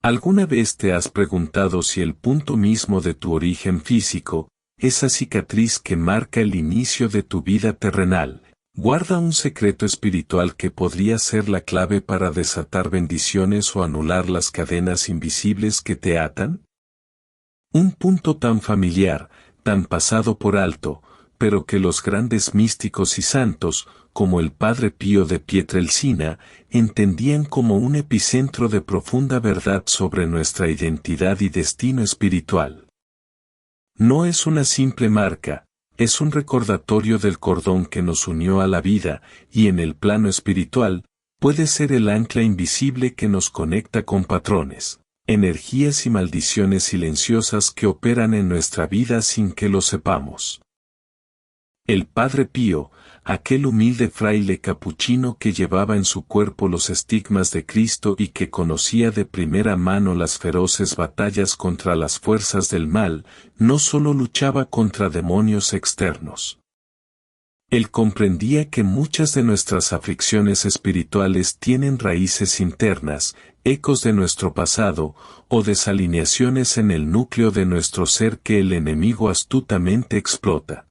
¿Alguna vez te has preguntado si el punto mismo de tu origen físico, esa cicatriz que marca el inicio de tu vida terrenal, guarda un secreto espiritual que podría ser la clave para desatar bendiciones o anular las cadenas invisibles que te atan? Un punto tan familiar, tan pasado por alto, pero que los grandes místicos y santos, como el Padre Pío de Pietrelcina, entendían como un epicentro de profunda verdad sobre nuestra identidad y destino espiritual. No es una simple marca, es un recordatorio del cordón que nos unió a la vida, y en el plano espiritual, puede ser el ancla invisible que nos conecta con patrones, energías y maldiciones silenciosas que operan en nuestra vida sin que lo sepamos. El Padre Pío, aquel humilde fraile capuchino que llevaba en su cuerpo los estigmas de Cristo y que conocía de primera mano las feroces batallas contra las fuerzas del mal, no solo luchaba contra demonios externos. Él comprendía que muchas de nuestras aflicciones espirituales tienen raíces internas, ecos de nuestro pasado, o desalineaciones en el núcleo de nuestro ser que el enemigo astutamente explota.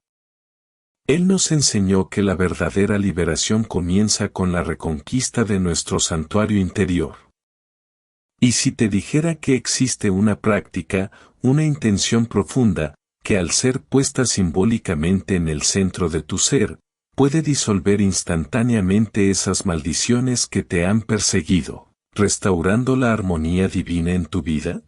Él nos enseñó que la verdadera liberación comienza con la reconquista de nuestro santuario interior. Y si te dijera que existe una práctica, una intención profunda, que al ser puesta simbólicamente en el centro de tu ser, puede disolver instantáneamente esas maldiciones que te han perseguido, restaurando la armonía divina en tu vida?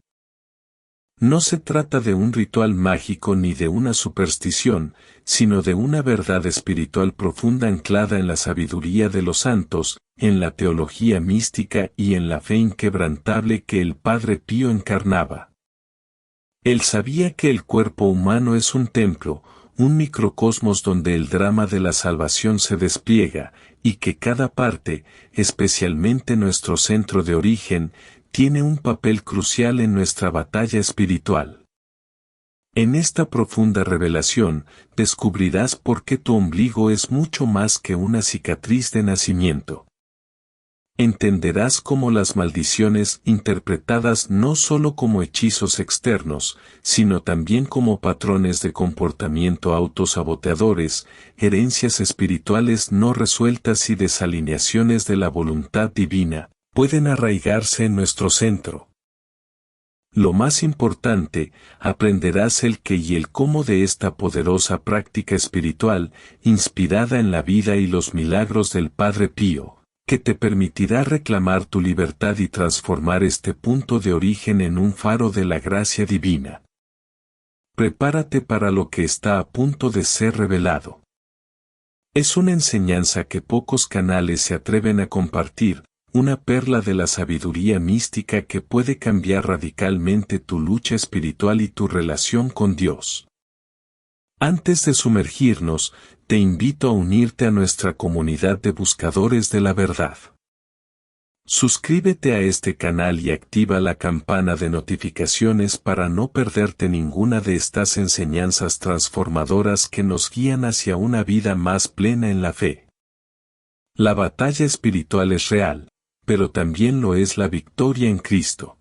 No se trata de un ritual mágico ni de una superstición, sino de una verdad espiritual profunda anclada en la sabiduría de los santos, en la teología mística y en la fe inquebrantable que el Padre Pío encarnaba. Él sabía que el cuerpo humano es un templo, un microcosmos donde el drama de la salvación se despliega, y que cada parte, especialmente nuestro centro de origen, tiene un papel crucial en nuestra batalla espiritual. En esta profunda revelación, descubrirás por qué tu ombligo es mucho más que una cicatriz de nacimiento. Entenderás cómo las maldiciones interpretadas no solo como hechizos externos, sino también como patrones de comportamiento autosaboteadores, herencias espirituales no resueltas y desalineaciones de la voluntad divina, pueden arraigarse en nuestro centro. Lo más importante, aprenderás el qué y el cómo de esta poderosa práctica espiritual, inspirada en la vida y los milagros del Padre Pío, que te permitirá reclamar tu libertad y transformar este punto de origen en un faro de la gracia divina. Prepárate para lo que está a punto de ser revelado. Es una enseñanza que pocos canales se atreven a compartir, una perla de la sabiduría mística que puede cambiar radicalmente tu lucha espiritual y tu relación con Dios. Antes de sumergirnos, te invito a unirte a nuestra comunidad de buscadores de la verdad. Suscríbete a este canal y activa la campana de notificaciones para no perderte ninguna de estas enseñanzas transformadoras que nos guían hacia una vida más plena en la fe. La batalla espiritual es real, pero también lo es la victoria en Cristo.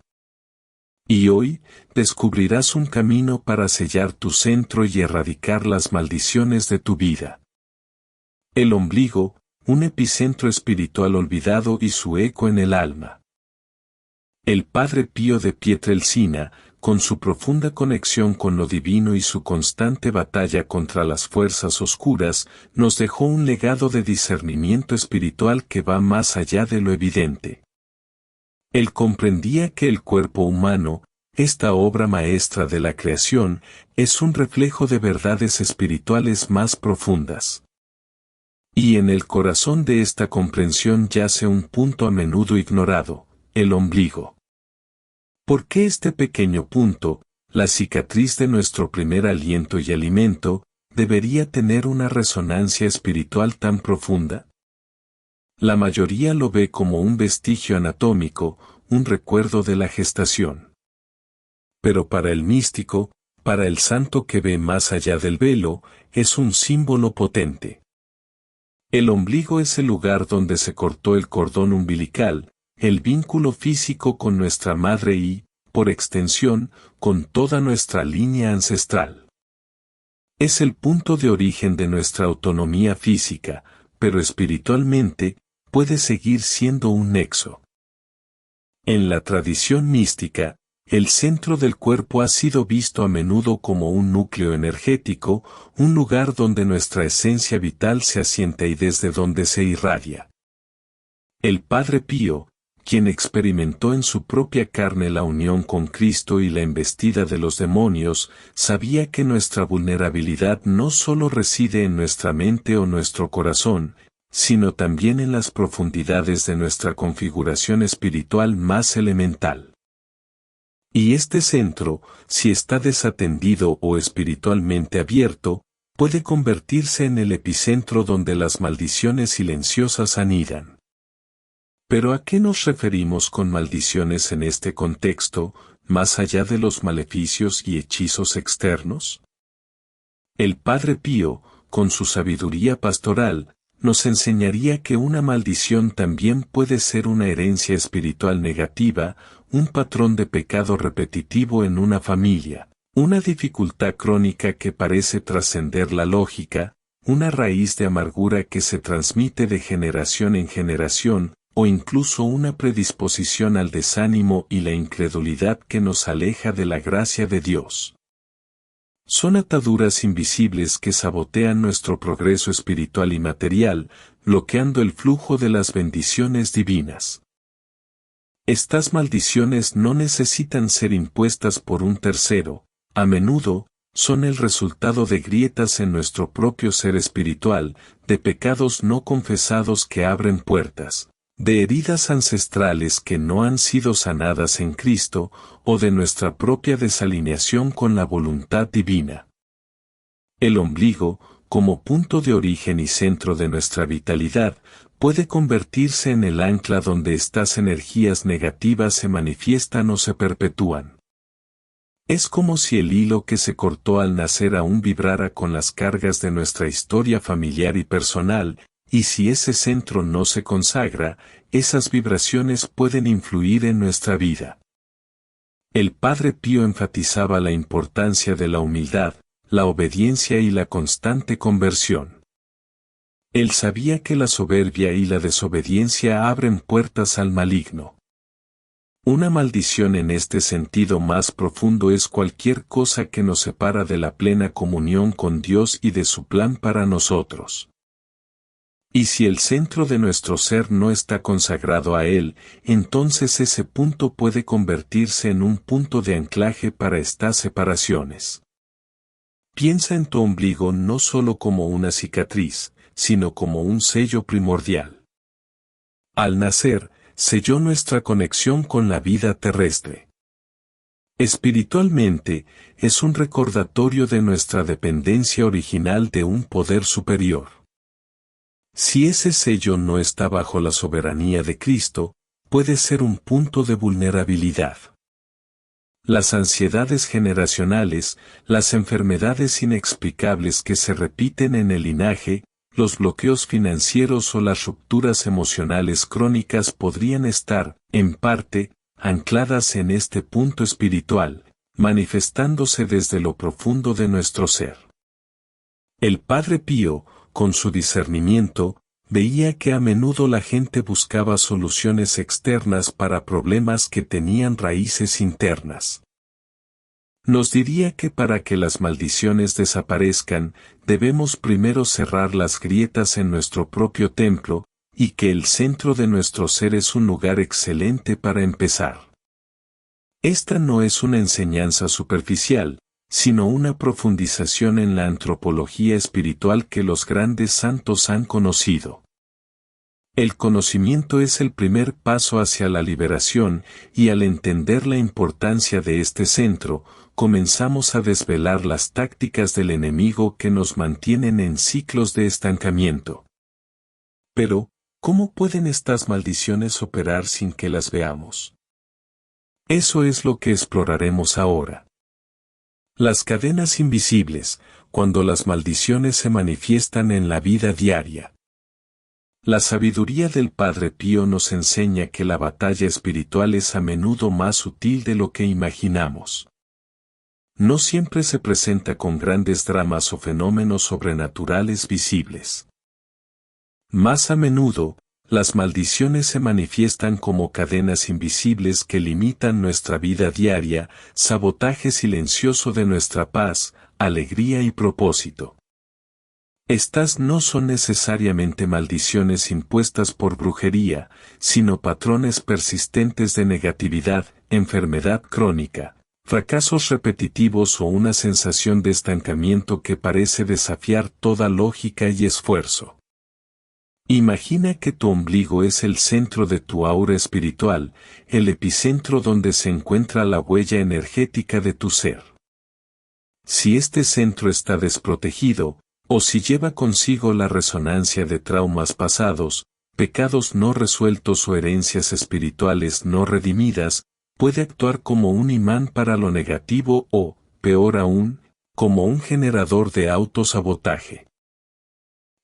Y hoy, descubrirás un camino para sellar tu centro y erradicar las maldiciones de tu vida. El ombligo, un epicentro espiritual olvidado y su eco en el alma. El Padre Pío de Pietrelcina, con su profunda conexión con lo divino y su constante batalla contra las fuerzas oscuras, nos dejó un legado de discernimiento espiritual que va más allá de lo evidente. Él comprendía que el cuerpo humano, esta obra maestra de la creación, es un reflejo de verdades espirituales más profundas. Y en el corazón de esta comprensión yace un punto a menudo ignorado, el ombligo. ¿Por qué este pequeño punto, la cicatriz de nuestro primer aliento y alimento, debería tener una resonancia espiritual tan profunda? La mayoría lo ve como un vestigio anatómico, un recuerdo de la gestación. Pero para el místico, para el santo que ve más allá del velo, es un símbolo potente. El ombligo es el lugar donde se cortó el cordón umbilical, el vínculo físico con nuestra madre y, por extensión, con toda nuestra línea ancestral. Es el punto de origen de nuestra autonomía física, pero espiritualmente, puede seguir siendo un nexo. En la tradición mística, el centro del cuerpo ha sido visto a menudo como un núcleo energético, un lugar donde nuestra esencia vital se asienta y desde donde se irradia. El Padre Pío, quien experimentó en su propia carne la unión con Cristo y la embestida de los demonios, sabía que nuestra vulnerabilidad no solo reside en nuestra mente o nuestro corazón, sino también en las profundidades de nuestra configuración espiritual más elemental. Y este centro, si está desatendido o espiritualmente abierto, puede convertirse en el epicentro donde las maldiciones silenciosas anidan. ¿Pero a qué nos referimos con maldiciones en este contexto, más allá de los maleficios y hechizos externos? El Padre Pío, con su sabiduría pastoral, nos enseñaría que una maldición también puede ser una herencia espiritual negativa, un patrón de pecado repetitivo en una familia, una dificultad crónica que parece trascender la lógica, una raíz de amargura que se transmite de generación en generación, o incluso una predisposición al desánimo y la incredulidad que nos aleja de la gracia de Dios. Son ataduras invisibles que sabotean nuestro progreso espiritual y material, bloqueando el flujo de las bendiciones divinas. Estas maldiciones no necesitan ser impuestas por un tercero, a menudo, son el resultado de grietas en nuestro propio ser espiritual, de pecados no confesados que abren puertas, de heridas ancestrales que no han sido sanadas en Cristo, o de nuestra propia desalineación con la voluntad divina. El ombligo, como punto de origen y centro de nuestra vitalidad, puede convertirse en el ancla donde estas energías negativas se manifiestan o se perpetúan. Es como si el hilo que se cortó al nacer aún vibrara con las cargas de nuestra historia familiar y personal, y si ese centro no se consagra, esas vibraciones pueden influir en nuestra vida. El Padre Pío enfatizaba la importancia de la humildad, la obediencia y la constante conversión. Él sabía que la soberbia y la desobediencia abren puertas al maligno. Una maldición en este sentido más profundo es cualquier cosa que nos separa de la plena comunión con Dios y de su plan para nosotros. Y si el centro de nuestro ser no está consagrado a Él, entonces ese punto puede convertirse en un punto de anclaje para estas separaciones. Piensa en tu ombligo no solo como una cicatriz, sino como un sello primordial. Al nacer, selló nuestra conexión con la vida terrestre. Espiritualmente, es un recordatorio de nuestra dependencia original de un poder superior. Si ese sello no está bajo la soberanía de Cristo, puede ser un punto de vulnerabilidad. Las ansiedades generacionales, las enfermedades inexplicables que se repiten en el linaje, los bloqueos financieros o las rupturas emocionales crónicas podrían estar, en parte, ancladas en este punto espiritual, manifestándose desde lo profundo de nuestro ser. El Padre Pío, con su discernimiento, veía que a menudo la gente buscaba soluciones externas para problemas que tenían raíces internas. Nos diría que para que las maldiciones desaparezcan, debemos primero cerrar las grietas en nuestro propio templo, y que el centro de nuestro ser es un lugar excelente para empezar. Esta no es una enseñanza superficial, sino una profundización en la antropología espiritual que los grandes santos han conocido. El conocimiento es el primer paso hacia la liberación, y al entender la importancia de este centro, comenzamos a desvelar las tácticas del enemigo que nos mantienen en ciclos de estancamiento. Pero, ¿cómo pueden estas maldiciones operar sin que las veamos? Eso es lo que exploraremos ahora. Las cadenas invisibles, cuando las maldiciones se manifiestan en la vida diaria. La sabiduría del Padre Pío nos enseña que la batalla espiritual es a menudo más sutil de lo que imaginamos. No siempre se presenta con grandes dramas o fenómenos sobrenaturales visibles. Más a menudo, las maldiciones se manifiestan como cadenas invisibles que limitan nuestra vida diaria, sabotaje silencioso de nuestra paz, alegría y propósito. Estas no son necesariamente maldiciones impuestas por brujería, sino patrones persistentes de negatividad, enfermedad crónica, fracasos repetitivos o una sensación de estancamiento que parece desafiar toda lógica y esfuerzo. Imagina que tu ombligo es el centro de tu aura espiritual, el epicentro donde se encuentra la huella energética de tu ser. Si este centro está desprotegido, o si lleva consigo la resonancia de traumas pasados, pecados no resueltos o herencias espirituales no redimidas, puede actuar como un imán para lo negativo o, peor aún, como un generador de autosabotaje.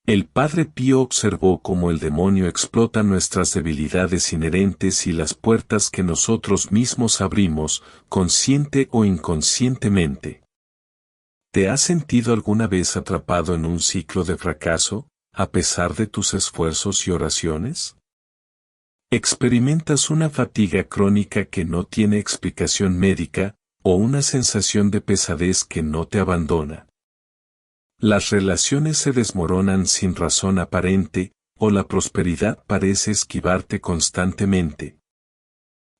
El Padre Pío observó cómo el demonio explota nuestras debilidades inherentes y las puertas que nosotros mismos abrimos, consciente o inconscientemente. ¿Te has sentido alguna vez atrapado en un ciclo de fracaso, a pesar de tus esfuerzos y oraciones? ¿Experimentas una fatiga crónica que no tiene explicación médica, o una sensación de pesadez que no te abandona? Las relaciones se desmoronan sin razón aparente, o la prosperidad parece esquivarte constantemente.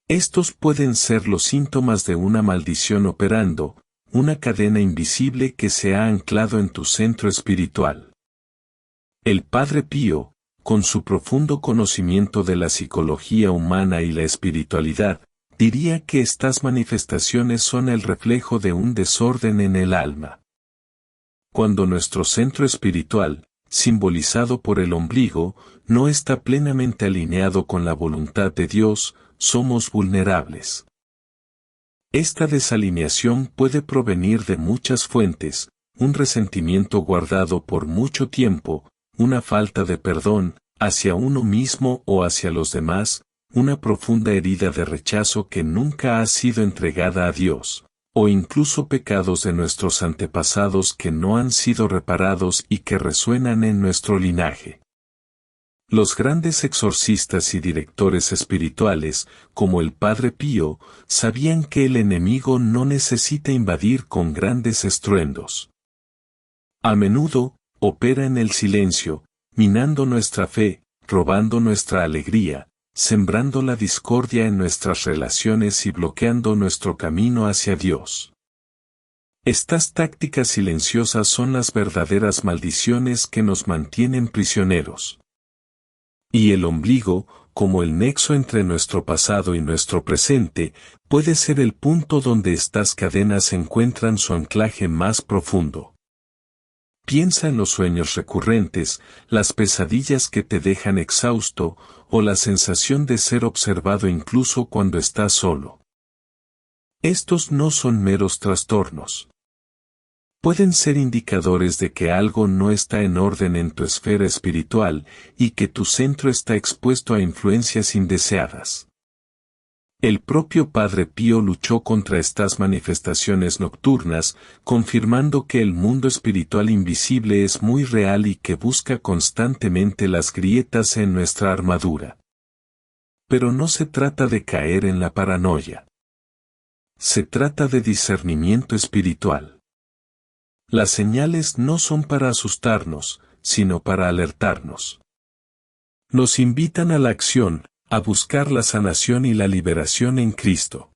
Estos pueden ser los síntomas de una maldición operando, una cadena invisible que se ha anclado en tu centro espiritual. El Padre Pío, con su profundo conocimiento de la psicología humana y la espiritualidad, diría que estas manifestaciones son el reflejo de un desorden en el alma. Cuando nuestro centro espiritual, simbolizado por el ombligo, no está plenamente alineado con la voluntad de Dios, somos vulnerables. Esta desalineación puede provenir de muchas fuentes, un resentimiento guardado por mucho tiempo, una falta de perdón, hacia uno mismo o hacia los demás, una profunda herida de rechazo que nunca ha sido entregada a Dios, o incluso pecados de nuestros antepasados que no han sido reparados y que resuenan en nuestro linaje. Los grandes exorcistas y directores espirituales, como el Padre Pío, sabían que el enemigo no necesita invadir con grandes estruendos. A menudo, opera en el silencio, minando nuestra fe, robando nuestra alegría, sembrando la discordia en nuestras relaciones y bloqueando nuestro camino hacia Dios. Estas tácticas silenciosas son las verdaderas maldiciones que nos mantienen prisioneros. Y el ombligo, como el nexo entre nuestro pasado y nuestro presente, puede ser el punto donde estas cadenas encuentran su anclaje más profundo. Piensa en los sueños recurrentes, las pesadillas que te dejan exhausto, o la sensación de ser observado incluso cuando estás solo. Estos no son meros trastornos. Pueden ser indicadores de que algo no está en orden en tu esfera espiritual y que tu centro está expuesto a influencias indeseadas. El propio Padre Pío luchó contra estas manifestaciones nocturnas, confirmando que el mundo espiritual invisible es muy real y que busca constantemente las grietas en nuestra armadura. Pero no se trata de caer en la paranoia. Se trata de discernimiento espiritual. Las señales no son para asustarnos, sino para alertarnos. Nos invitan a la acción, a buscar la sanación y la liberación en Cristo.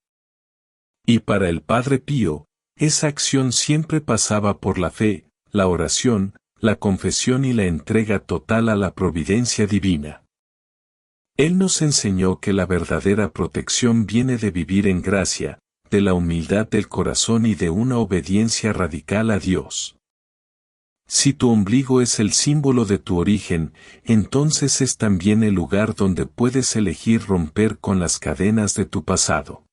Y para el Padre Pío, esa acción siempre pasaba por la fe, la oración, la confesión y la entrega total a la providencia divina. Él nos enseñó que la verdadera protección viene de vivir en gracia, de la humildad del corazón y de una obediencia radical a Dios. Si tu ombligo es el símbolo de tu origen, entonces es también el lugar donde puedes elegir romper con las cadenas de tu pasado.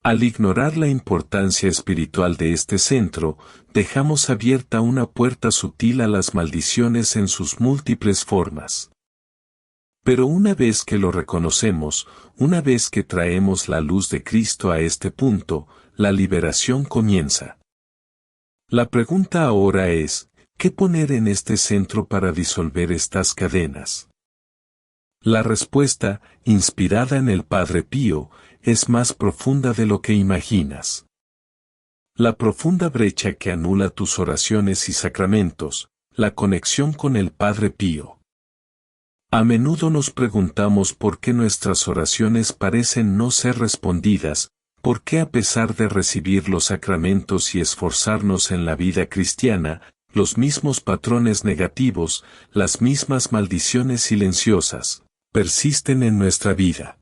Al ignorar la importancia espiritual de este centro, dejamos abierta una puerta sutil a las maldiciones en sus múltiples formas. Pero una vez que lo reconocemos, una vez que traemos la luz de Cristo a este punto, la liberación comienza. La pregunta ahora es, ¿qué poner en este centro para disolver estas cadenas? La respuesta, inspirada en el Padre Pío, es más profunda de lo que imaginas. La profunda brecha que anula tus oraciones y sacramentos, la conexión con el Padre Pío. A menudo nos preguntamos por qué nuestras oraciones parecen no ser respondidas, por qué a pesar de recibir los sacramentos y esforzarnos en la vida cristiana, los mismos patrones negativos, las mismas maldiciones silenciosas, persisten en nuestra vida.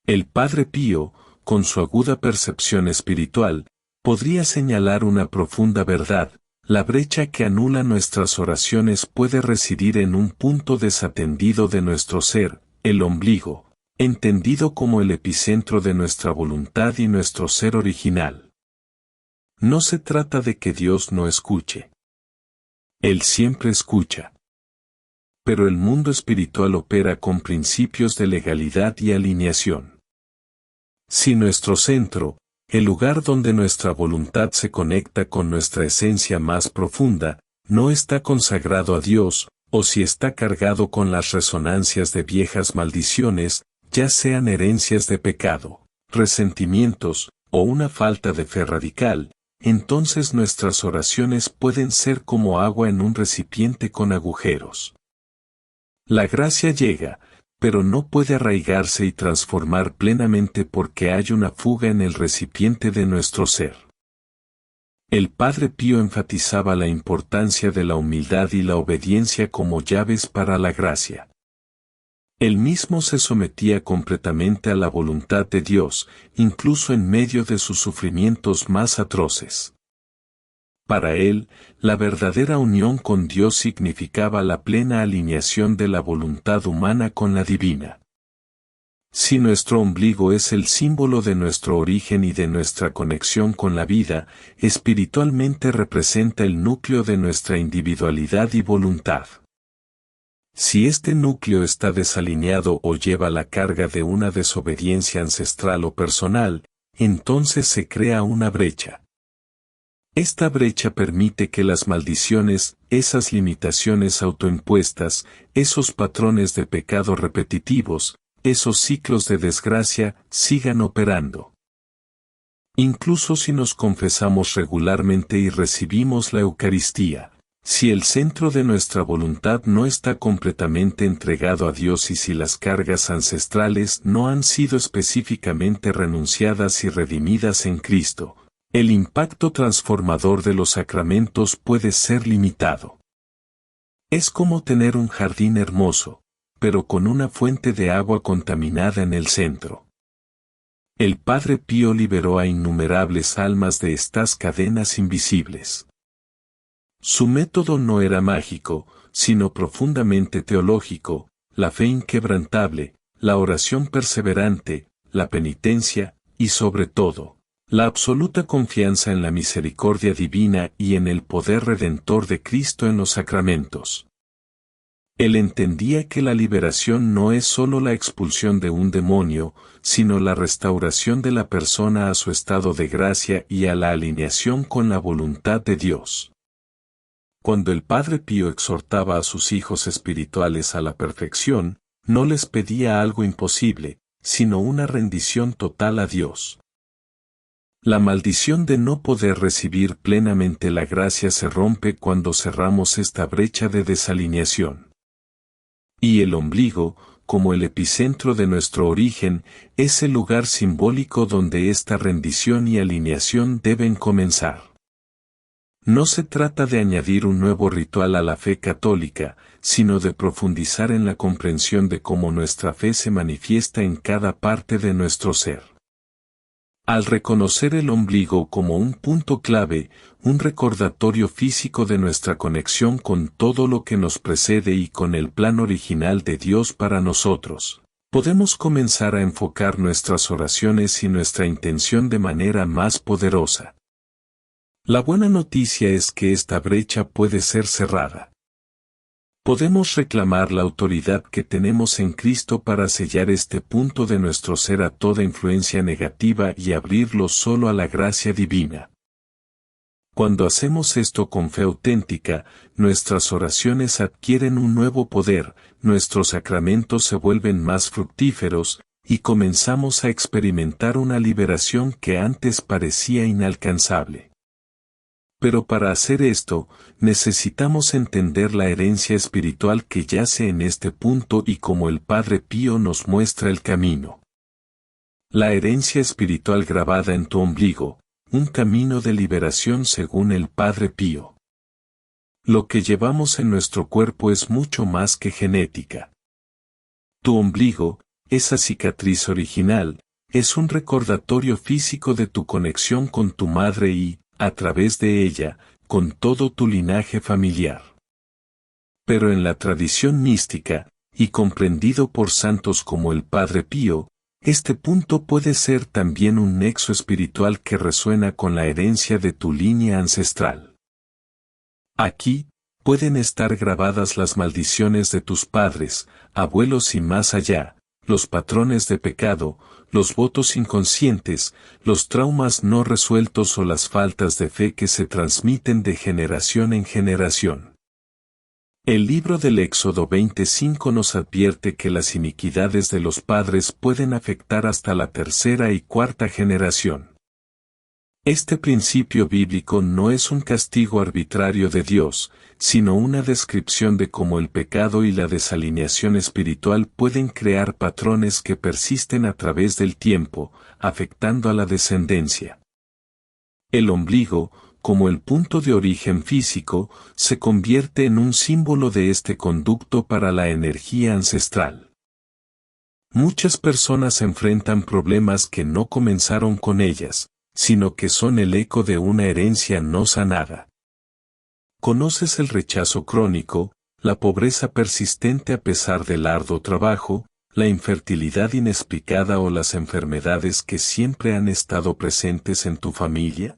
El Padre Pío, con su aguda percepción espiritual, podría señalar una profunda verdad: la brecha que anula nuestras oraciones puede residir en un punto desatendido de nuestro ser, el ombligo, entendido como el epicentro de nuestra voluntad y nuestro ser original. No se trata de que Dios no escuche. Él siempre escucha. Pero el mundo espiritual opera con principios de legalidad y alineación. Si nuestro centro, el lugar donde nuestra voluntad se conecta con nuestra esencia más profunda, no está consagrado a Dios, o si está cargado con las resonancias de viejas maldiciones, ya sean herencias de pecado, resentimientos, o una falta de fe radical, entonces nuestras oraciones pueden ser como agua en un recipiente con agujeros. La gracia llega, pero no puede arraigarse y transformar plenamente porque hay una fuga en el recipiente de nuestro ser. El Padre Pío enfatizaba la importancia de la humildad y la obediencia como llaves para la gracia. Él mismo se sometía completamente a la voluntad de Dios, incluso en medio de sus sufrimientos más atroces. Para él, la verdadera unión con Dios significaba la plena alineación de la voluntad humana con la divina. Si nuestro ombligo es el símbolo de nuestro origen y de nuestra conexión con la vida, espiritualmente representa el núcleo de nuestra individualidad y voluntad. Si este núcleo está desalineado o lleva la carga de una desobediencia ancestral o personal, entonces se crea una brecha. Esta brecha permite que las maldiciones, esas limitaciones autoimpuestas, esos patrones de pecado repetitivos, esos ciclos de desgracia, sigan operando. Incluso si nos confesamos regularmente y recibimos la Eucaristía, si el centro de nuestra voluntad no está completamente entregado a Dios y si las cargas ancestrales no han sido específicamente renunciadas y redimidas en Cristo, el impacto transformador de los sacramentos puede ser limitado. Es como tener un jardín hermoso, pero con una fuente de agua contaminada en el centro. El Padre Pío liberó a innumerables almas de estas cadenas invisibles. Su método no era mágico, sino profundamente teológico: la fe inquebrantable, la oración perseverante, la penitencia, y sobre todo, la absoluta confianza en la misericordia divina y en el poder redentor de Cristo en los sacramentos. Él entendía que la liberación no es sólo la expulsión de un demonio, sino la restauración de la persona a su estado de gracia y a la alineación con la voluntad de Dios. Cuando el Padre Pío exhortaba a sus hijos espirituales a la perfección, no les pedía algo imposible, sino una rendición total a Dios. La maldición de no poder recibir plenamente la gracia se rompe cuando cerramos esta brecha de desalineación. Y el ombligo, como el epicentro de nuestro origen, es el lugar simbólico donde esta rendición y alineación deben comenzar. No se trata de añadir un nuevo ritual a la fe católica, sino de profundizar en la comprensión de cómo nuestra fe se manifiesta en cada parte de nuestro ser. Al reconocer el ombligo como un punto clave, un recordatorio físico de nuestra conexión con todo lo que nos precede y con el plan original de Dios para nosotros, podemos comenzar a enfocar nuestras oraciones y nuestra intención de manera más poderosa. La buena noticia es que esta brecha puede ser cerrada. Podemos reclamar la autoridad que tenemos en Cristo para sellar este punto de nuestro ser a toda influencia negativa y abrirlo solo a la gracia divina. Cuando hacemos esto con fe auténtica, nuestras oraciones adquieren un nuevo poder, nuestros sacramentos se vuelven más fructíferos, y comenzamos a experimentar una liberación que antes parecía inalcanzable. Pero para hacer esto, necesitamos entender la herencia espiritual que yace en este punto y como el Padre Pío nos muestra el camino. La herencia espiritual grabada en tu ombligo, un camino de liberación según el Padre Pío. Lo que llevamos en nuestro cuerpo es mucho más que genética. Tu ombligo, esa cicatriz original, es un recordatorio físico de tu conexión con tu madre y, a través de ella, con todo tu linaje familiar. Pero en la tradición mística, y comprendido por santos como el Padre Pío, este punto puede ser también un nexo espiritual que resuena con la herencia de tu línea ancestral. Aquí, pueden estar grabadas las maldiciones de tus padres, abuelos y más allá, los patrones de pecado, los votos inconscientes, los traumas no resueltos o las faltas de fe que se transmiten de generación en generación. El libro del Éxodo 25 nos advierte que las iniquidades de los padres pueden afectar hasta la tercera y cuarta generación. Este principio bíblico no es un castigo arbitrario de Dios, sino una descripción de cómo el pecado y la desalineación espiritual pueden crear patrones que persisten a través del tiempo, afectando a la descendencia. El ombligo, como el punto de origen físico, se convierte en un símbolo de este conducto para la energía ancestral. Muchas personas enfrentan problemas que no comenzaron con ellas, sino que son el eco de una herencia no sanada. ¿Conoces el rechazo crónico, la pobreza persistente a pesar del arduo trabajo, la infertilidad inexplicada o las enfermedades que siempre han estado presentes en tu familia?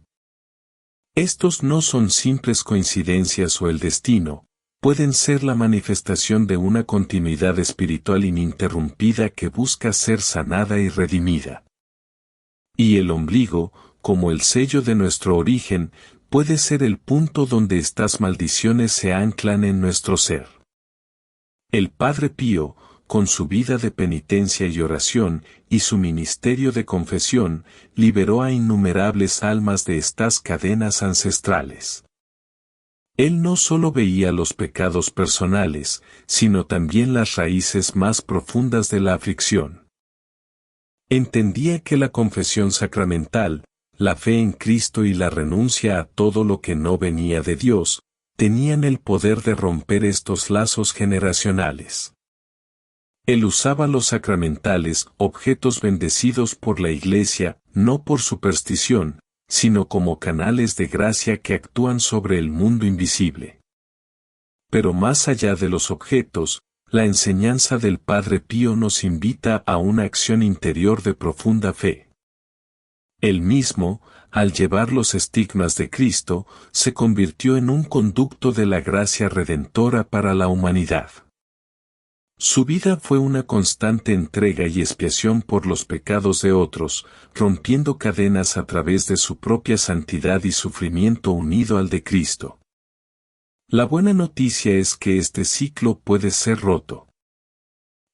Estos no son simples coincidencias o el destino, pueden ser la manifestación de una continuidad espiritual ininterrumpida que busca ser sanada y redimida. Y el ombligo, como el sello de nuestro origen, puede ser el punto donde estas maldiciones se anclan en nuestro ser. El Padre Pío, con su vida de penitencia y oración, y su ministerio de confesión, liberó a innumerables almas de estas cadenas ancestrales. Él no solo veía los pecados personales, sino también las raíces más profundas de la aflicción. Entendía que la confesión sacramental, la fe en Cristo y la renuncia a todo lo que no venía de Dios, tenían el poder de romper estos lazos generacionales. Él usaba los sacramentales, objetos bendecidos por la Iglesia, no por superstición, sino como canales de gracia que actúan sobre el mundo invisible. Pero más allá de los objetos, la enseñanza del Padre Pío nos invita a una acción interior de profunda fe. Él mismo, al llevar los estigmas de Cristo, se convirtió en un conducto de la gracia redentora para la humanidad. Su vida fue una constante entrega y expiación por los pecados de otros, rompiendo cadenas a través de su propia santidad y sufrimiento unido al de Cristo. La buena noticia es que este ciclo puede ser roto.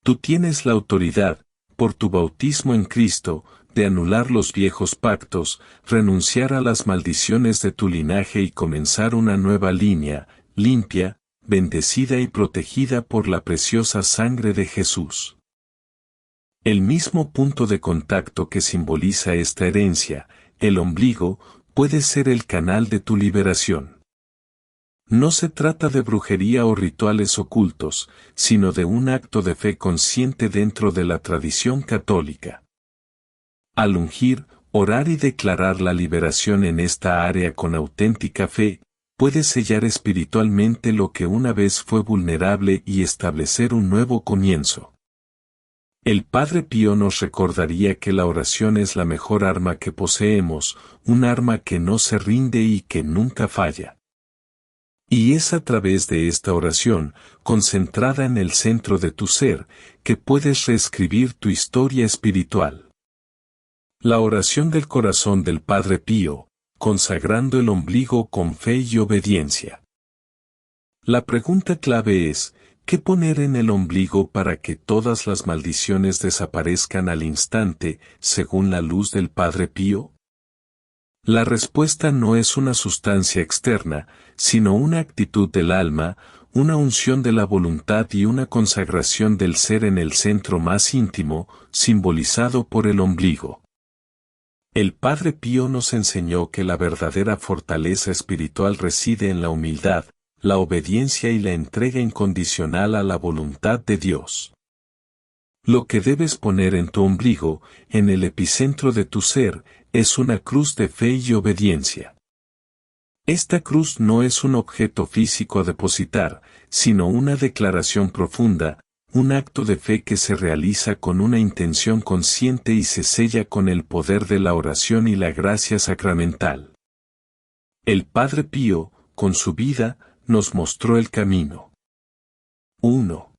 Tú tienes la autoridad, por tu bautismo en Cristo, de anular los viejos pactos, renunciar a las maldiciones de tu linaje y comenzar una nueva línea, limpia, bendecida y protegida por la preciosa sangre de Jesús. El mismo punto de contacto que simboliza esta herencia, el ombligo, puede ser el canal de tu liberación. No se trata de brujería o rituales ocultos, sino de un acto de fe consciente dentro de la tradición católica. Al ungir, orar y declarar la liberación en esta área con auténtica fe, puedes sellar espiritualmente lo que una vez fue vulnerable y establecer un nuevo comienzo. El Padre Pío nos recordaría que la oración es la mejor arma que poseemos, un arma que no se rinde y que nunca falla. Y es a través de esta oración, concentrada en el centro de tu ser, que puedes reescribir tu historia espiritual. La oración del corazón del Padre Pío, consagrando el ombligo con fe y obediencia. La pregunta clave es, ¿qué poner en el ombligo para que todas las maldiciones desaparezcan al instante, según la luz del Padre Pío? La respuesta no es una sustancia externa, sino una actitud del alma, una unción de la voluntad y una consagración del ser en el centro más íntimo, simbolizado por el ombligo. El Padre Pío nos enseñó que la verdadera fortaleza espiritual reside en la humildad, la obediencia y la entrega incondicional a la voluntad de Dios. Lo que debes poner en tu ombligo, en el epicentro de tu ser, es una cruz de fe y obediencia. Esta cruz no es un objeto físico a depositar, sino una declaración profunda, un acto de fe que se realiza con una intención consciente y se sella con el poder de la oración y la gracia sacramental. El Padre Pío, con su vida, nos mostró el camino. 1.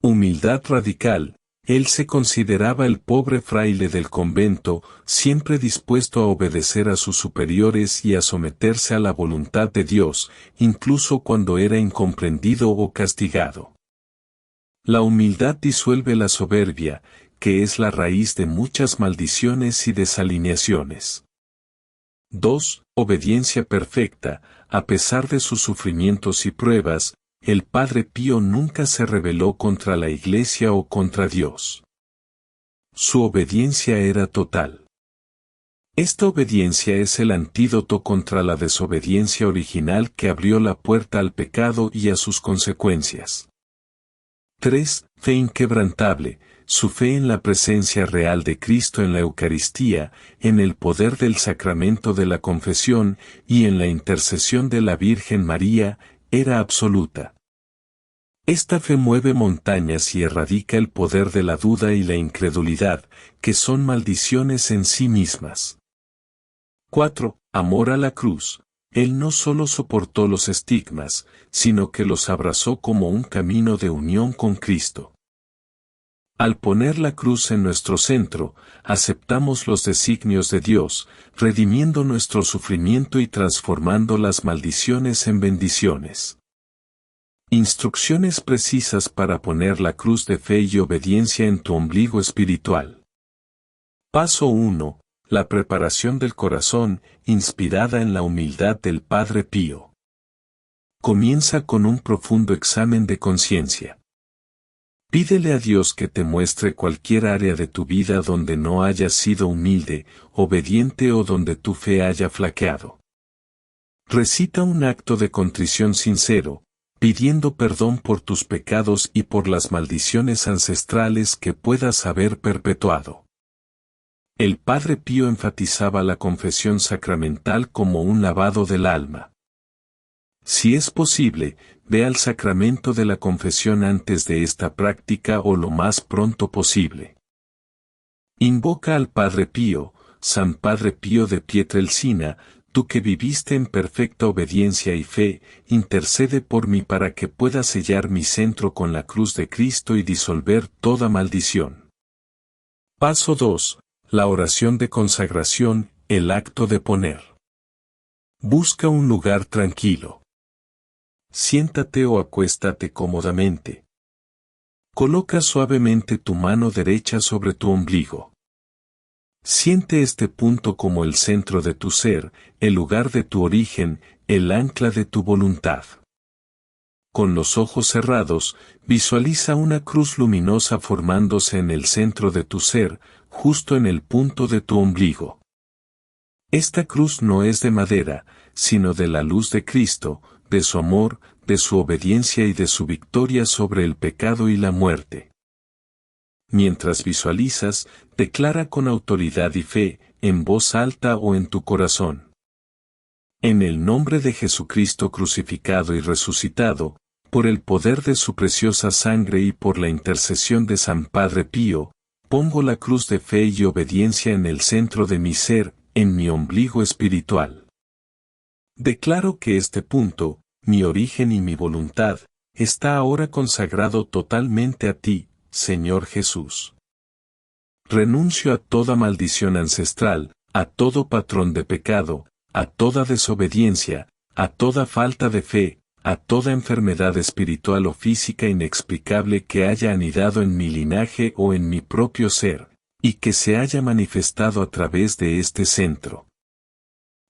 Humildad radical. Él se consideraba el pobre fraile del convento, siempre dispuesto a obedecer a sus superiores y a someterse a la voluntad de Dios, incluso cuando era incomprendido o castigado. La humildad disuelve la soberbia, que es la raíz de muchas maldiciones y desalineaciones. 2. Obediencia perfecta. A pesar de sus sufrimientos y pruebas, el Padre Pío nunca se rebeló contra la Iglesia o contra Dios. Su obediencia era total. Esta obediencia es el antídoto contra la desobediencia original que abrió la puerta al pecado y a sus consecuencias. 3. Fe inquebrantable. Su fe en la presencia real de Cristo en la Eucaristía, en el poder del sacramento de la confesión y en la intercesión de la Virgen María, era absoluta. Esta fe mueve montañas y erradica el poder de la duda y la incredulidad, que son maldiciones en sí mismas. 4. Amor a la cruz. Él no solo soportó los estigmas, sino que los abrazó como un camino de unión con Cristo. Al poner la cruz en nuestro centro, aceptamos los designios de Dios, redimiendo nuestro sufrimiento y transformando las maldiciones en bendiciones. Instrucciones precisas para poner la cruz de fe y obediencia en tu ombligo espiritual. Paso 1. La preparación del corazón, inspirada en la humildad del Padre Pío. Comienza con un profundo examen de conciencia. Pídele a Dios que te muestre cualquier área de tu vida donde no hayas sido humilde, obediente o donde tu fe haya flaqueado. Recita un acto de contrición sincero, pidiendo perdón por tus pecados y por las maldiciones ancestrales que puedas haber perpetuado. El Padre Pío enfatizaba la confesión sacramental como un lavado del alma. Si es posible, ve al sacramento de la confesión antes de esta práctica o lo más pronto posible. Invoca al Padre Pío, San Padre Pío de Pietrelcina, tú que viviste en perfecta obediencia y fe, intercede por mí para que pueda sellar mi centro con la cruz de Cristo y disolver toda maldición. Paso 2. La oración de consagración, el acto de poner. Busca un lugar tranquilo. Siéntate o acuéstate cómodamente. Coloca suavemente tu mano derecha sobre tu ombligo. Siente este punto como el centro de tu ser, el lugar de tu origen, el ancla de tu voluntad. Con los ojos cerrados, visualiza una cruz luminosa formándose en el centro de tu ser, justo en el punto de tu ombligo. Esta cruz no es de madera, sino de la luz de Cristo, de su amor, de su obediencia y de su victoria sobre el pecado y la muerte. Mientras visualizas, declara con autoridad y fe, en voz alta o en tu corazón. En el nombre de Jesucristo crucificado y resucitado, por el poder de su preciosa sangre y por la intercesión de San Padre Pío, pongo la cruz de fe y obediencia en el centro de mi ser, en mi ombligo espiritual. Declaro que este punto, mi origen y mi voluntad, está ahora consagrado totalmente a ti, Señor Jesús. Renuncio a toda maldición ancestral, a todo patrón de pecado, a toda desobediencia, a toda falta de fe, a toda enfermedad espiritual o física inexplicable que haya anidado en mi linaje o en mi propio ser, y que se haya manifestado a través de este centro.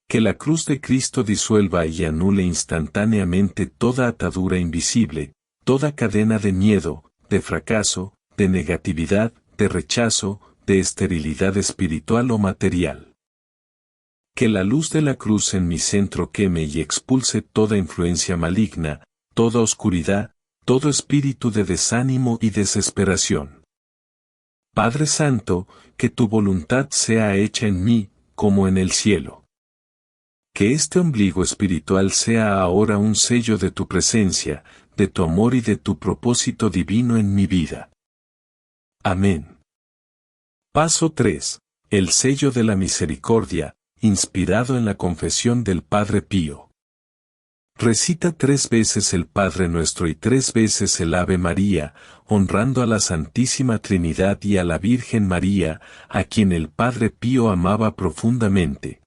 Que la cruz de Cristo disuelva y anule instantáneamente toda atadura invisible, toda cadena de miedo, de fracaso, de negatividad, de rechazo, de esterilidad espiritual o material. Que la luz de la cruz en mi centro queme y expulse toda influencia maligna, toda oscuridad, todo espíritu de desánimo y desesperación. Padre Santo, que tu voluntad sea hecha en mí, como en el cielo. Que este ombligo espiritual sea ahora un sello de tu presencia, de tu amor y de tu propósito divino en mi vida. Amén. Paso 3. El sello de la misericordia, inspirado en la confesión del Padre Pío. Recita 3 veces el Padre Nuestro y 3 veces el Ave María, honrando a la Santísima Trinidad y a la Virgen María, a quien el Padre Pío amaba profundamente.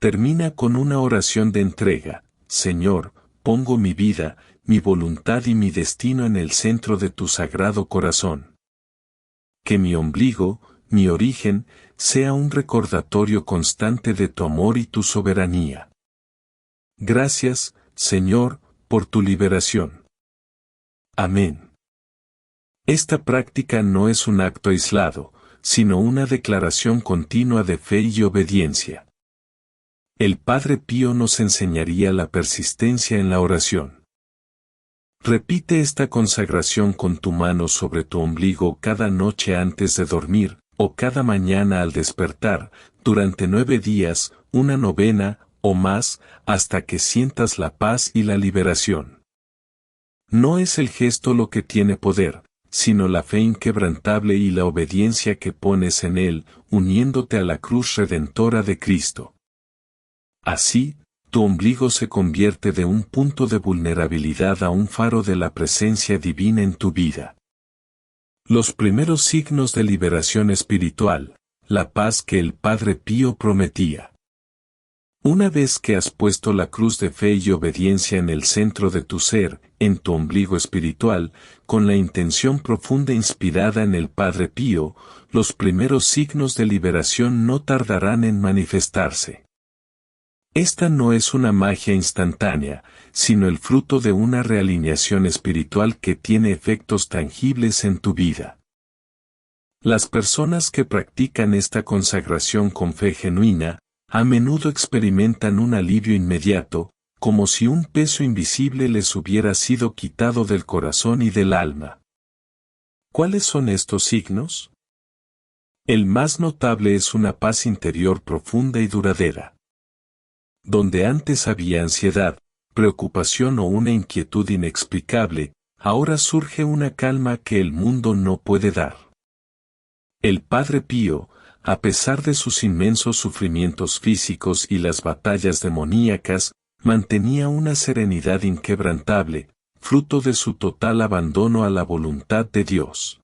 Termina con una oración de entrega: Señor, pongo mi vida, mi voluntad y mi destino en el centro de tu sagrado corazón. Que mi ombligo, mi origen, sea un recordatorio constante de tu amor y tu soberanía. Gracias, Señor, por tu liberación. Amén. Esta práctica no es un acto aislado, sino una declaración continua de fe y obediencia. El Padre Pío nos enseñaría la persistencia en la oración. Repite esta consagración con tu mano sobre tu ombligo cada noche antes de dormir, o cada mañana al despertar, durante 9 días, una novena, o más, hasta que sientas la paz y la liberación. No es el gesto lo que tiene poder, sino la fe inquebrantable y la obediencia que pones en él, uniéndote a la cruz redentora de Cristo. Así, tu ombligo se convierte de un punto de vulnerabilidad a un faro de la presencia divina en tu vida. Los primeros signos de liberación espiritual, la paz que el Padre Pío prometía. Una vez que has puesto la cruz de fe y obediencia en el centro de tu ser, en tu ombligo espiritual, con la intención profunda inspirada en el Padre Pío, los primeros signos de liberación no tardarán en manifestarse. Esta no es una magia instantánea, sino el fruto de una realineación espiritual que tiene efectos tangibles en tu vida. Las personas que practican esta consagración con fe genuina, a menudo experimentan un alivio inmediato, como si un peso invisible les hubiera sido quitado del corazón y del alma. ¿Cuáles son estos signos? El más notable es una paz interior profunda y duradera. Donde antes había ansiedad, preocupación o una inquietud inexplicable, ahora surge una calma que el mundo no puede dar. El Padre Pío, a pesar de sus inmensos sufrimientos físicos y las batallas demoníacas, mantenía una serenidad inquebrantable, fruto de su total abandono a la voluntad de Dios.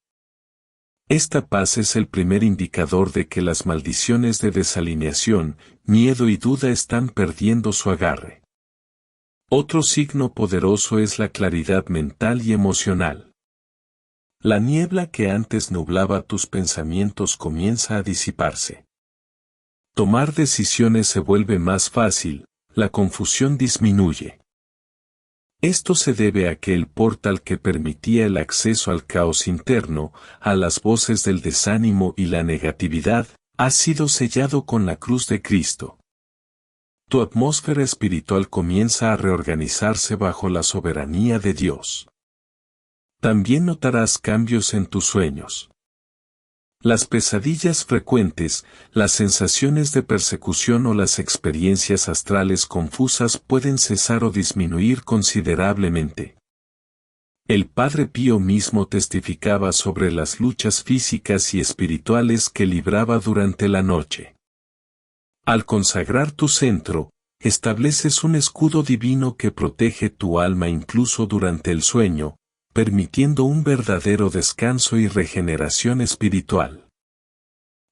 Esta paz es el primer indicador de que las maldiciones de desalineación, miedo y duda están perdiendo su agarre. Otro signo poderoso es la claridad mental y emocional. La niebla que antes nublaba tus pensamientos comienza a disiparse. Tomar decisiones se vuelve más fácil, la confusión disminuye. Esto se debe a que el portal que permitía el acceso al caos interno, a las voces del desánimo y la negatividad, ha sido sellado con la cruz de Cristo. Tu atmósfera espiritual comienza a reorganizarse bajo la soberanía de Dios. También notarás cambios en tus sueños. Las pesadillas frecuentes, las sensaciones de persecución o las experiencias astrales confusas pueden cesar o disminuir considerablemente. El Padre Pío mismo testificaba sobre las luchas físicas y espirituales que libraba durante la noche. Al consagrar tu centro, estableces un escudo divino que protege tu alma incluso durante el sueño, permitiendo un verdadero descanso y regeneración espiritual.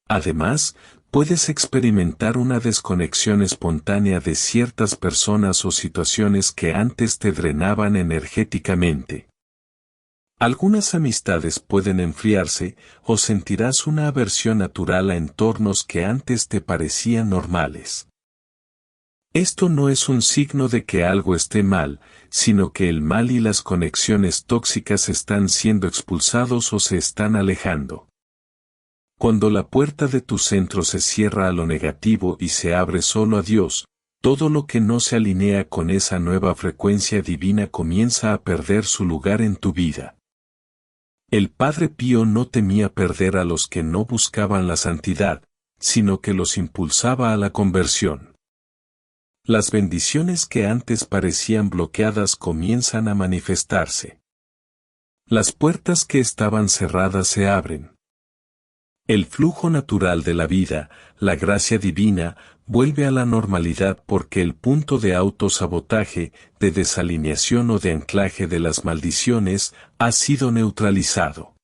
Además, puedes experimentar una desconexión espontánea de ciertas personas o situaciones que antes te drenaban energéticamente. Algunas amistades pueden enfriarse o sentirás una aversión natural a entornos que antes te parecían normales. Esto no es un signo de que algo esté mal, sino que el mal y las conexiones tóxicas están siendo expulsados o se están alejando. Cuando la puerta de tu centro se cierra a lo negativo y se abre solo a Dios, todo lo que no se alinea con esa nueva frecuencia divina comienza a perder su lugar en tu vida. El Padre Pío no temía perder a los que no buscaban la santidad, sino que los impulsaba a la conversión. Las bendiciones que antes parecían bloqueadas comienzan a manifestarse. Las puertas que estaban cerradas se abren. El flujo natural de la vida, la gracia divina, vuelve a la normalidad porque el punto de autosabotaje, de desalineación o de anclaje de las maldiciones, ha sido neutralizado.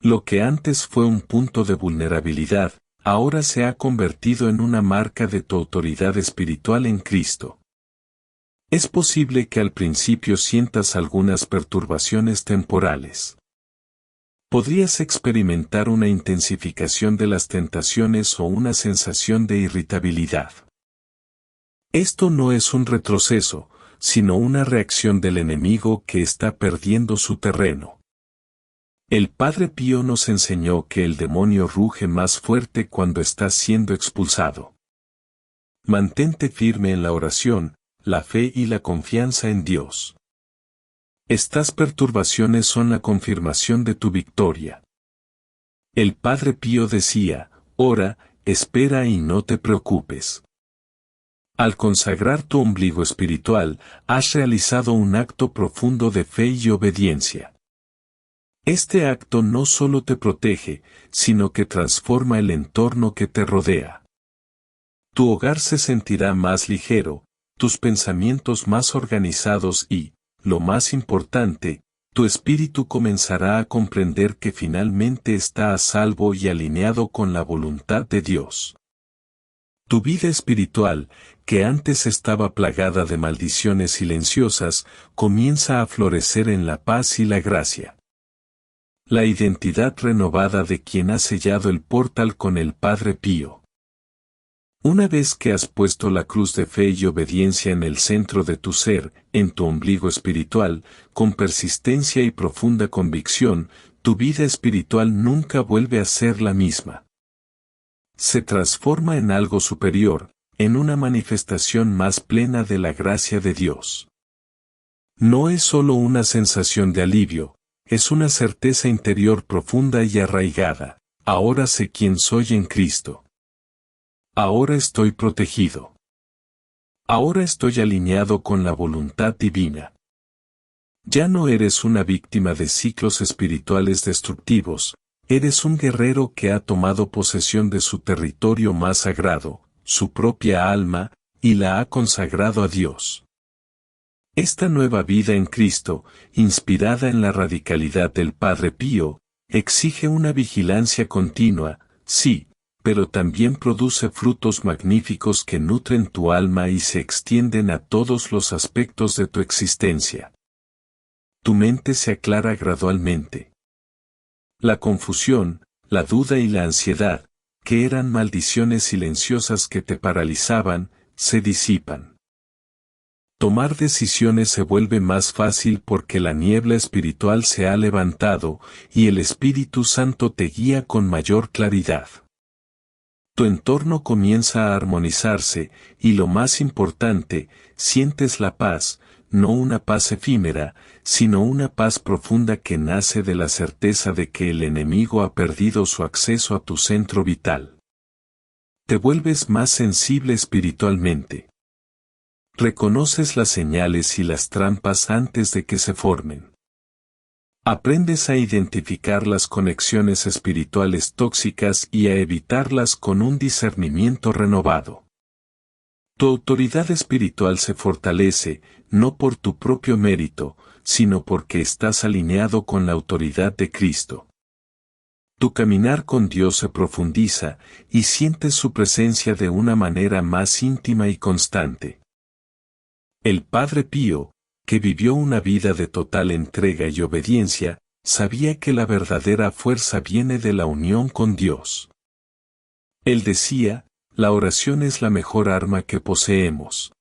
Lo que antes fue un punto de vulnerabilidad, ahora se ha convertido en una marca de tu autoridad espiritual en Cristo. Es posible que al principio sientas algunas perturbaciones temporales. Podrías experimentar una intensificación de las tentaciones o una sensación de irritabilidad. Esto no es un retroceso, sino una reacción del enemigo que está perdiendo su terreno. El Padre Pío nos enseñó que el demonio ruge más fuerte cuando está siendo expulsado. Mantente firme en la oración, la fe y la confianza en Dios. Estas perturbaciones son la confirmación de tu victoria. El Padre Pío decía, ora, espera y no te preocupes. Al consagrar tu ombligo espiritual, has realizado un acto profundo de fe y obediencia. Este acto no solo te protege, sino que transforma el entorno que te rodea. Tu hogar se sentirá más ligero, tus pensamientos más organizados y, lo más importante, tu espíritu comenzará a comprender que finalmente está a salvo y alineado con la voluntad de Dios. Tu vida espiritual, que antes estaba plagada de maldiciones silenciosas, comienza a florecer en la paz y la gracia. La identidad renovada de quien ha sellado el portal con el Padre Pío. Una vez que has puesto la cruz de fe y obediencia en el centro de tu ser, en tu ombligo espiritual, con persistencia y profunda convicción, tu vida espiritual nunca vuelve a ser la misma. Se transforma en algo superior, en una manifestación más plena de la gracia de Dios. No es solo una sensación de alivio, es una certeza interior profunda y arraigada. Ahora sé quién soy en Cristo. Ahora estoy protegido. Ahora estoy alineado con la voluntad divina. Ya no eres una víctima de ciclos espirituales destructivos, eres un guerrero que ha tomado posesión de su territorio más sagrado, su propia alma, y la ha consagrado a Dios. Esta nueva vida en Cristo, inspirada en la radicalidad del Padre Pío, exige una vigilancia continua, sí, pero también produce frutos magníficos que nutren tu alma y se extienden a todos los aspectos de tu existencia. Tu mente se aclara gradualmente. La confusión, la duda y la ansiedad, que eran maldiciones silenciosas que te paralizaban, se disipan. Tomar decisiones se vuelve más fácil porque la niebla espiritual se ha levantado y el Espíritu Santo te guía con mayor claridad. Tu entorno comienza a armonizarse, y lo más importante, sientes la paz, no una paz efímera, sino una paz profunda que nace de la certeza de que el enemigo ha perdido su acceso a tu centro vital. Te vuelves más sensible espiritualmente. Reconoces las señales y las trampas antes de que se formen. Aprendes a identificar las conexiones espirituales tóxicas y a evitarlas con un discernimiento renovado. Tu autoridad espiritual se fortalece, no por tu propio mérito, sino porque estás alineado con la autoridad de Cristo. Tu caminar con Dios se profundiza, y sientes su presencia de una manera más íntima y constante. El Padre Pío, que vivió una vida de total entrega y obediencia, sabía que la verdadera fuerza viene de la unión con Dios. Él decía, la oración es la mejor arma que poseemos.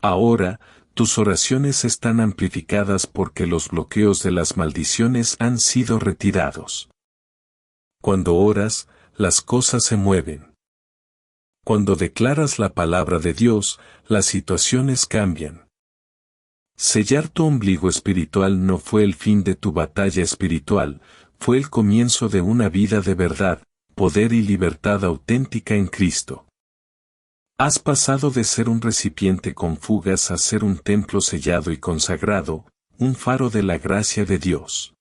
Ahora, tus oraciones están amplificadas porque los bloqueos de las maldiciones han sido retirados. Cuando oras, las cosas se mueven. Cuando declaras la palabra de Dios, las situaciones cambian. Sellar tu ombligo espiritual no fue el fin de tu batalla espiritual, fue el comienzo de una vida de verdad, poder y libertad auténtica en Cristo. Has pasado de ser un recipiente con fugas a ser un templo sellado y consagrado, un faro de la gracia de Dios.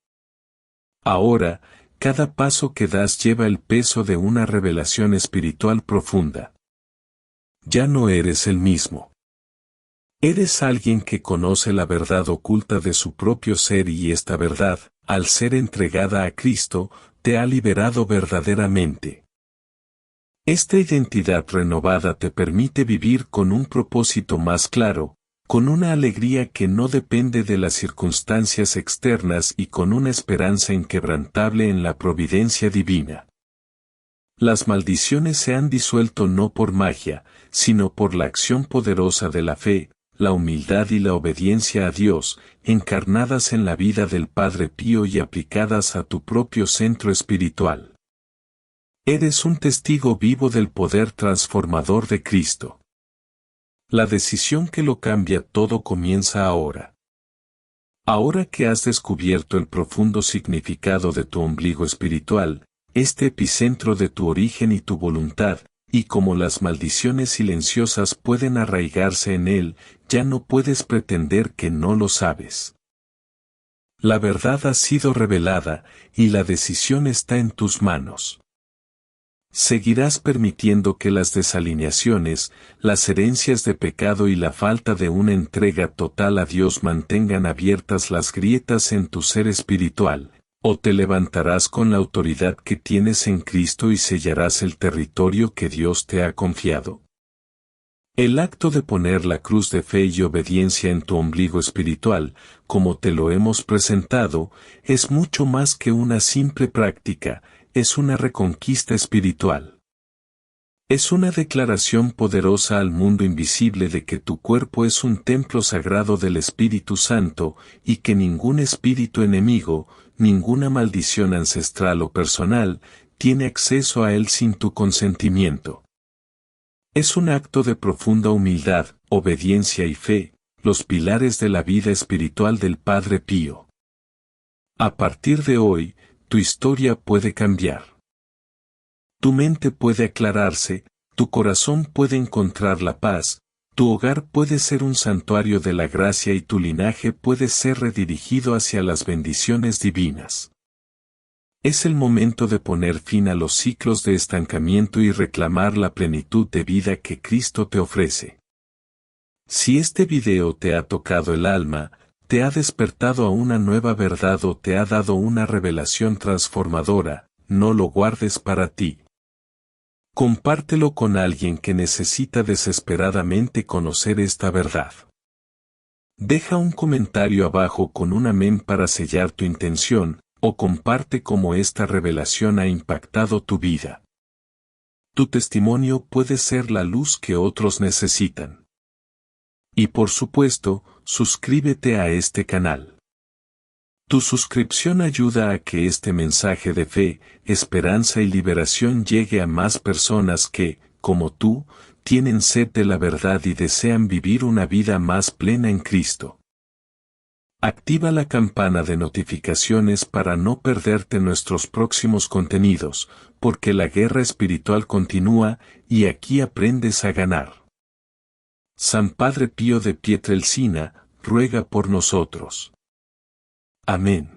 Ahora, cada paso que das lleva el peso de una revelación espiritual profunda. Ya no eres el mismo. Eres alguien que conoce la verdad oculta de su propio ser y esta verdad, al ser entregada a Cristo, te ha liberado verdaderamente. Esta identidad renovada te permite vivir con un propósito más claro, con una alegría que no depende de las circunstancias externas y con una esperanza inquebrantable en la providencia divina. Las maldiciones se han disuelto no por magia, sino por la acción poderosa de la fe, la humildad y la obediencia a Dios, encarnadas en la vida del Padre Pío y aplicadas a tu propio centro espiritual. Eres un testigo vivo del poder transformador de Cristo. La decisión que lo cambia todo comienza ahora. Ahora que has descubierto el profundo significado de tu ombligo espiritual, este epicentro de tu origen y tu voluntad, y como las maldiciones silenciosas pueden arraigarse en él, ya no puedes pretender que no lo sabes. La verdad ha sido revelada, y la decisión está en tus manos. Seguirás permitiendo que las desalineaciones, las herencias de pecado y la falta de una entrega total a Dios mantengan abiertas las grietas en tu ser espiritual, o te levantarás con la autoridad que tienes en Cristo y sellarás el territorio que Dios te ha confiado. El acto de poner la cruz de fe y obediencia en tu ombligo espiritual, como te lo hemos presentado, es mucho más que una simple práctica, es una reconquista espiritual. Es una declaración poderosa al mundo invisible de que tu cuerpo es un templo sagrado del Espíritu Santo, y que ningún espíritu enemigo, ninguna maldición ancestral o personal, tiene acceso a él sin tu consentimiento. Es un acto de profunda humildad, obediencia y fe, los pilares de la vida espiritual del Padre Pío. A partir de hoy, tu historia puede cambiar. Tu mente puede aclararse, tu corazón puede encontrar la paz, tu hogar puede ser un santuario de la gracia y tu linaje puede ser redirigido hacia las bendiciones divinas. Es el momento de poner fin a los ciclos de estancamiento y reclamar la plenitud de vida que Cristo te ofrece. Si este video te ha tocado el alma, te ha despertado a una nueva verdad o te ha dado una revelación transformadora, no lo guardes para ti. Compártelo con alguien que necesita desesperadamente conocer esta verdad. Deja un comentario abajo con un amén para sellar tu intención, o comparte cómo esta revelación ha impactado tu vida. Tu testimonio puede ser la luz que otros necesitan. Y por supuesto, suscríbete a este canal. Tu suscripción ayuda a que este mensaje de fe, esperanza y liberación llegue a más personas que, como tú, tienen sed de la verdad y desean vivir una vida más plena en Cristo. Activa la campana de notificaciones para no perderte nuestros próximos contenidos, porque la guerra espiritual continúa y aquí aprendes a ganar. San Padre Pío de Pietrelcina, ruega por nosotros. Amén.